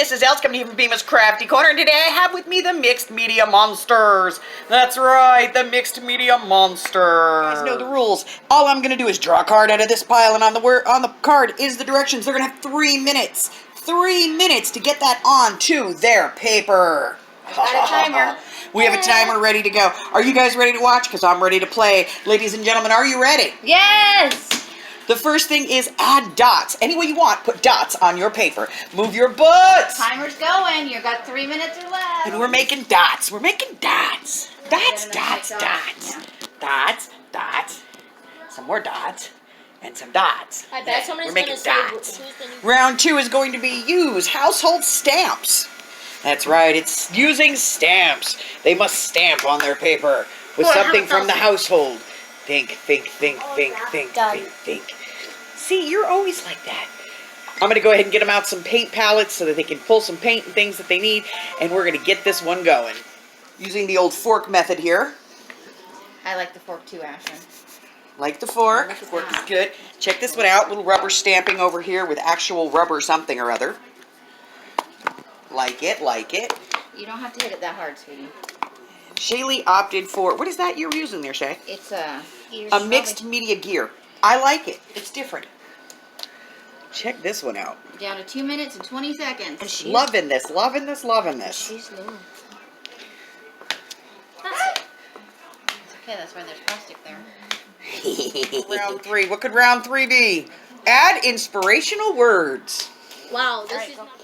Mrs. Else, coming here from Bemis Crafty Corner, and today I have with me the Mixed Media Monsters. That's right, the Mixed Media Monsters. You guys know the rules. All I'm gonna do is draw a card out of this pile, and on the card is the directions. They're gonna have 3 minutes. 3 minutes to get that onto their paper. Got a timer. We have a timer ready to go. Are you guys ready to watch? Because I'm ready to play. Ladies and gentlemen, are you ready? Yes! The first thing is add dots. Any way you want, put dots on your paper. Move your butts. Timer's going. You've got 3 minutes or less. And we're making dots. We're making dots. Dots, dots, dots. Yeah. Dots, dots. Some more dots. And some dots. I bet somebody's We're going making to say dots. who's the new... Round 2 is going to be use household stamps. That's right, it's using stamps. They must stamp on their paper with something from the household. Think, think, think, think, think, think, think. See, you're always like that. I'm going to go ahead and get them out some paint palettes so that they can pull some paint and things that they need. And we're going to get this one going. Using the old fork method here. I like the fork too, Ashley. Like the fork. The fork is good. Check this one out. Little rubber stamping over here with actual rubber something or other. Like it, like it. You don't have to hit it that hard, sweetie. Shaylee opted for, what is that you're using there, Shay? It's a mixed media gear. I like it. It's different. Check this one out. Down to 2 minutes and 20 seconds. And she's loving this, loving this, loving this. She's low. It's okay, that's why there's plastic there. Round 3. What could round 3 be? Add inspirational words. Wow, this Alright, is go. not...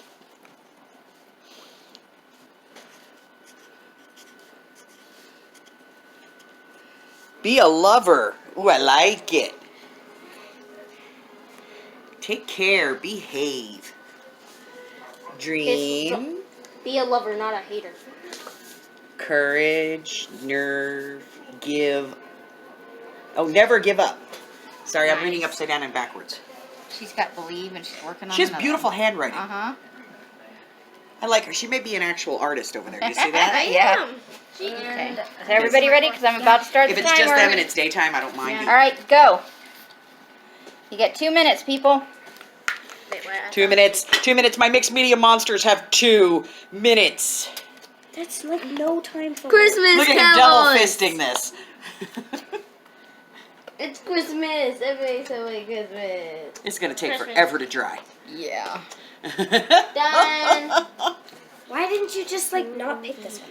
Be a lover. Ooh, I like it. Take care. Behave. Dream. Be a lover, not a hater. Courage. Nerve. Give. Oh, never give up. Sorry, I'm reading upside down and backwards. She's got believe and she's working on She has another beautiful one. handwriting. Uh-huh. I like her. She may be an actual artist over there. Do you see that? Yeah. Okay. Is everybody ready? Because I'm about to start If the it's timer. just them and it's daytime, I don't mind. All right, go. You got 2 minutes, people. Wait, what? 2 minutes. 2 minutes. My mixed media monsters have 2 minutes. That's like no time for Christmas Look at him double fisting this. It's Christmas. Everybody celebrate Christmas. It's going to take Christmas. forever to dry. Yeah. Done. Why didn't you just like not pick this one?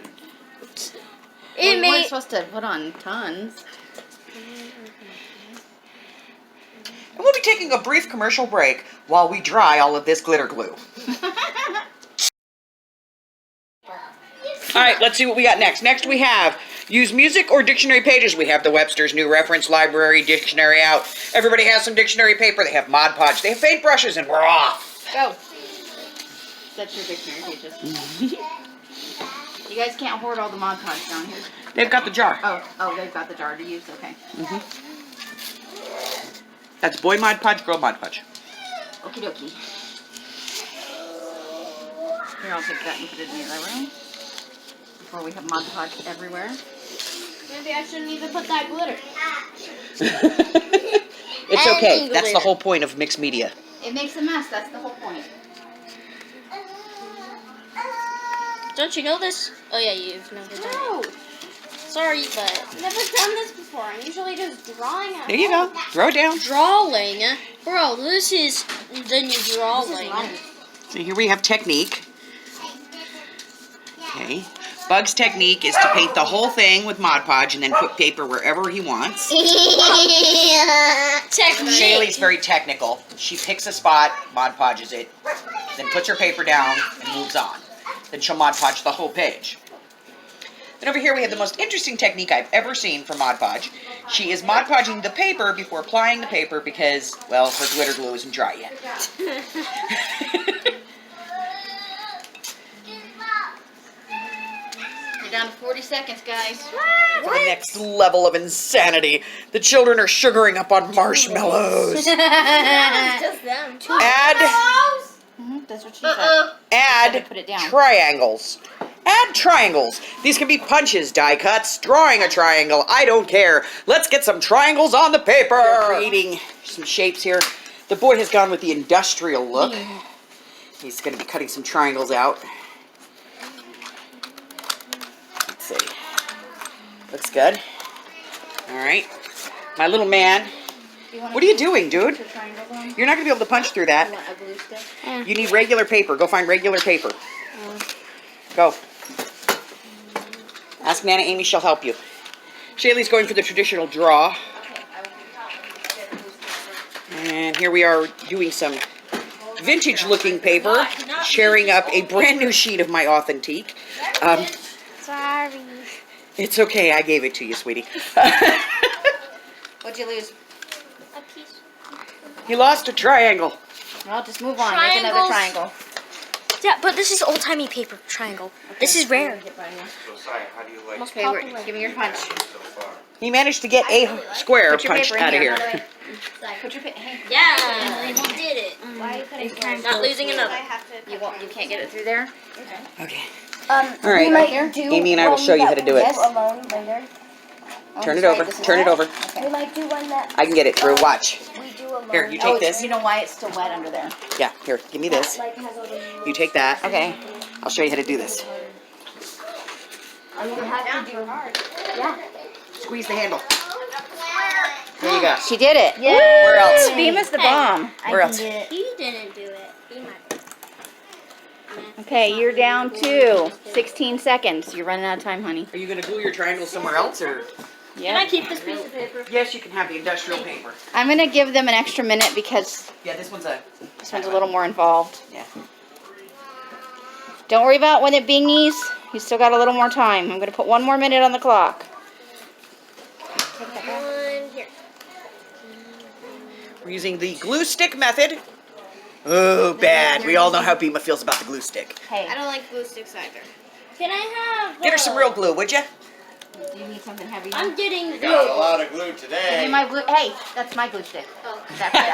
We weren't supposed to put on tons. And we'll be taking a brief commercial break while we dry all of this glitter glue. All right, let's see what we got next. Next we have use music or dictionary pages. We have the Webster's New Reference Library Dictionary out. Everybody has some dictionary paper. They have Mod Podge. They have paintbrushes, and we're off. Go. That's your dictionary pages. You guys can't hoard all the Mod Podge down here. They've got the jar. Oh, they've got the jar to use. Okay. That's boy Mod Podge, girl Mod Podge. Okie dokie. Here, I'll take that and put it in the other room. Before we have Mod Podge everywhere. Maybe I shouldn't even put that glitter. It's okay. That's the whole point of mixed media. It makes a mess. That's the whole point. Don't you know this? Oh yeah, you've never done No. it. Sorry, but I've never done this before. I'm usually just drawing at There you go. Throw it down. Drawing? Bro, this is the new drawing. So here we have technique. Okay. Bug's technique is to paint the whole thing with Mod Podge and then put paper wherever he wants. Technique. Shaylee's very technical. She picks a spot, Mod Podges it, then puts her paper down and moves on. Then she'll Mod Podge the whole page. Then over here we have the most interesting technique I've ever seen for Mod Podge. She is Mod Podging the paper before applying the paper because, well, her glitter glue isn't dry yet. You're down to 40 seconds, guys. For the next level of insanity, the children are sugaring up on marshmallows. Just them. Add That's what she said. Add Put it down. triangles. Add triangles. These can be punches, die cuts, drawing a triangle. I don't care. Let's get some triangles on the paper. Creating some shapes here. The boy has gone with the industrial look. He's going to be cutting some triangles out. Let's see. Looks good. All right. My little man. What are you doing, dude? You're not going to be able to punch through that. You want a glue stick? You need regular paper. Go find regular paper. Go. Ask Nana Amy, she'll help you. Shaylee's going for the traditional draw. And here we are doing some vintage looking paper, sharing up a brand new sheet of my Authentique. Sorry. It's okay, I gave it to you, sweetie. What'd you lose? A piece. You lost a triangle. Well, just move on. Make another triangle. Yeah, but this is old-timey paper triangle. This is rare. So, Sai, how do you like Most Okay, popular. give me your punch. so far? He managed to get a square Put your punched paper in out of here. here. Put your hey. Yeah, you did it. Why are you cutting corners? Not losing another. You won't. You can't get it through there. Okay. All right. We might do Amy and I will one show you how that to do we it. do alone later. Turn it over. Turn it over. We might do one that I can get it through. Watch. we do alone. Here, you Oh, take this. you know why it's still wet under there? Yeah, here, give me this. Like has all the You take that. Okay. I'll show you how to do this. I'm gonna have to do Yeah. Squeeze the handle. There you go. She did it. Yeah. Where else? Bemis the bomb. Where else? He didn't do it. He might. Okay, you're down to 16 seconds. You're running out of time, honey. Are you going to glue your triangle somewhere else, or? Can I keep this piece of paper? Yes, you can have the industrial paper. I'm gonna give them an extra minute because Yeah, this one's this one's a little more involved. Yeah. Don't worry about when it bingies. You still got a little more time. I'm gonna put 1 more minute on the clock. One here. We're using the glue stick method. Oh, bad. We all know how Bima feels about the glue stick. Hey, I don't like glue sticks either. Can I have? Get her some real glue, would you? do you need something heavy? I'm getting glue. Got a lot of glue Give me today. my glue. Hey, that's my glue stick. Oh. That's it.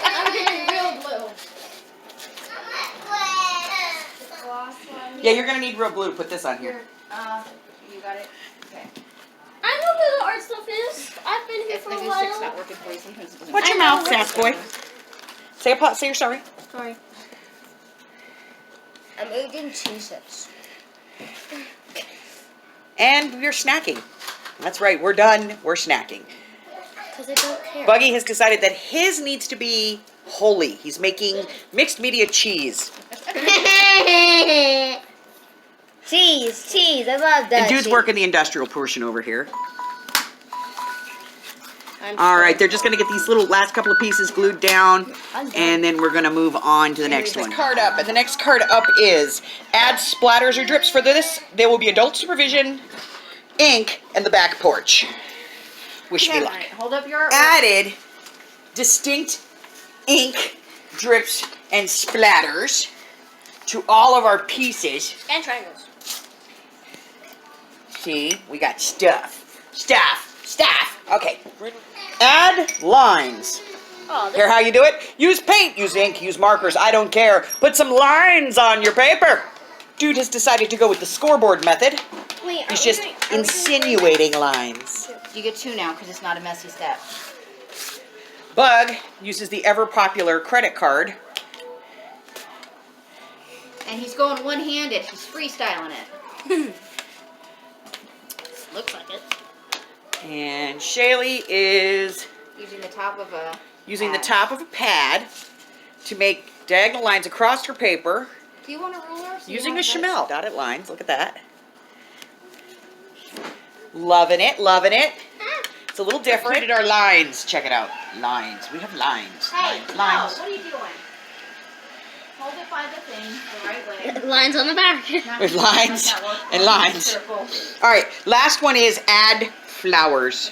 I'm getting real glue. Yeah, you're going to need real glue to put this on here. You got it. Okay. I know where the art stuff is. I've been here If for the a glue stick's while. not working for you, sometimes it doesn't. Watch your I know mouth, where- sass boy. Say you're sorry. Sorry. I'm eating cheeses. And we're snacking. That's right, we're done. We're snacking. Because I don't care. Buggy has decided that his needs to be holy. He's making mixed media cheese. Cheese. I love that. And dude's cheese. working the industrial portion over here. All right, they're just going to get these little last couple of pieces glued down, and then we're going to move on to the next one. Card up, and the next card up is add splatters or drips for this. There will be adult supervision, ink, and the back porch. Wish me All luck. right, hold up your. Added distinct ink, drips, and splatters to all of our pieces. And triangles. See, we got stuff. Okay. Add lines. Oh, Here how you do it? Use paint, use ink, use markers, I don't care. Put some lines on your paper. Dude has decided to go with the scoreboard method. wait, He's just insinuating lines. You get 2 now because it's not a messy step. Bug uses the ever popular credit card. And he's going one-handed. He's freestyling it. Looks like it. And Shaylee is Using the top of a. using the pad. top of a pad to make diagonal lines across her paper Do you want a ruler? So you using a have this? Chamel. Dotted lines, look at that. Loving it, loving it. It's a little different. Look at our lines. Check it out. Lines. We have lines. Hey, lines. no, Lines. what are you doing? Hold it by the thing the right way. Lines on the back. Not- With lines not work. and lines. Circle. All right, last one is add flowers.